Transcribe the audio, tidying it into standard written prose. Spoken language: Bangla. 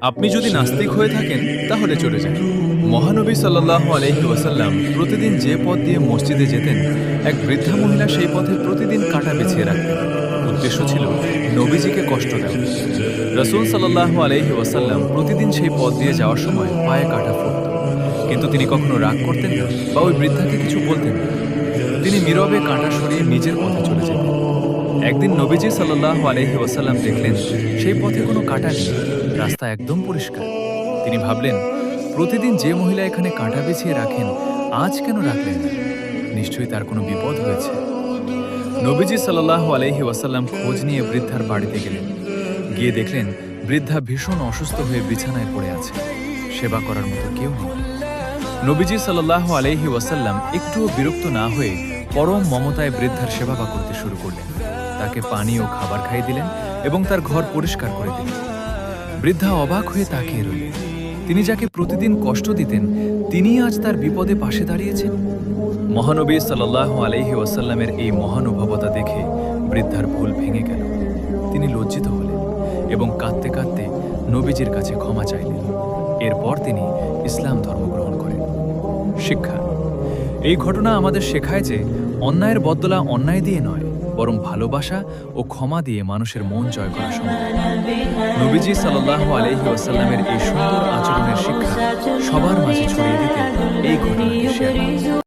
আপনি যদি নাস্তিক হয়ে থাকেন তাহলে চলে যান। মহানবী সাল্লাল্লাহু আলাইহি ওয়াসাল্লাম প্রতিদিন যে পথ দিয়ে মসজিদে যেতেন, এক বৃদ্ধা মহিলা সেই পথে প্রতিদিন কাঁটা বিছিয়ে রাখতেন। উদ্দেশ্য ছিল নবীজিকে কষ্ট দেওয়া। রাসূল সাল্লাল্লাহু আলাইহি ওয়াসাল্লাম প্রতিদিন সেই পথ দিয়ে যাওয়ার সময় পায়ে কাঁটা ফুটত, কিন্তু তিনি কখনো রাগ করতেন না বা ওই বৃদ্ধাকে কিছু বলতেন না। তিনি নীরবে কাঁটা সরিয়ে নিজের পথে চলে যেতেন। একদিন নবীজি সাল্লাল্লাহু আলাইহি ওয়াসাল্লাম দেখলেন সেই পথে কোনো কাঁটা নেই, রাস্তা একদম পরিষ্কার। তিনি ভাবলেন, প্রতিদিন যে মহিলা এখানে কাঁটা বিছিয়ে রাখেন, আজ কেন রাখলেন না? নিশ্চয়ই তার কোনো বিপদ হয়েছে। নবীজি সাল্লাল্লাহু আলাইহি ওয়াসাল্লাম খোঁজ নিয়ে বৃদ্ধার বাড়িতে গেলেন। গিয়ে দেখলেন বৃদ্ধা ভীষণ অসুস্থ হয়ে বিছানায় পড়ে আছে, সেবা করার মতো কেউ নেই। নবীজি সাল্লাল্লাহু আলাইহি ওয়াসাল্লাম একটুও বিরক্ত না হয়ে পরম মমতায় বৃদ্ধার সেবা করতে শুরু করলেন। তাকে পানি ও খাবার খাইয়ে দিলেন এবং তার ঘর পরিষ্কার করে দিলেন। বৃদ্ধা অবাক হয়ে তাকিয়ে রইলেন। তিনি যাকে প্রতিদিন কষ্ট দিতেন, তিনি আজ তার বিপদে পাশে দাঁড়িয়েছেন। মহানবী সাল্লাল্লাহু আলাইহি ওয়াসাল্লামের এই মহানুভবতা দেখে বৃদ্ধার ভুল ভেঙে গেল। তিনি লজ্জিত হলেন এবং কাঁদতে কাঁদতে নবীজির কাছে ক্ষমা চাইলেন। এরপর তিনি ইসলাম ধর্ম গ্রহণ করেন। শিক্ষা: এই ঘটনা আমাদের শেখায় যে অন্যায়ের বদলা অন্যায় দিয়ে নয়, বরং ভালোবাসা ও ক্ষমা দিয়ে মানুষের মন জয় করা সম্ভব। নবীজি সাল্লাল্লাহু আলাইহি ওয়াসাল্লামের এই সুন্দর আচরণের শিক্ষা সবার মাঝে ছড়িয়ে দিতে এই ঘটনাটি শেয়ার করুন।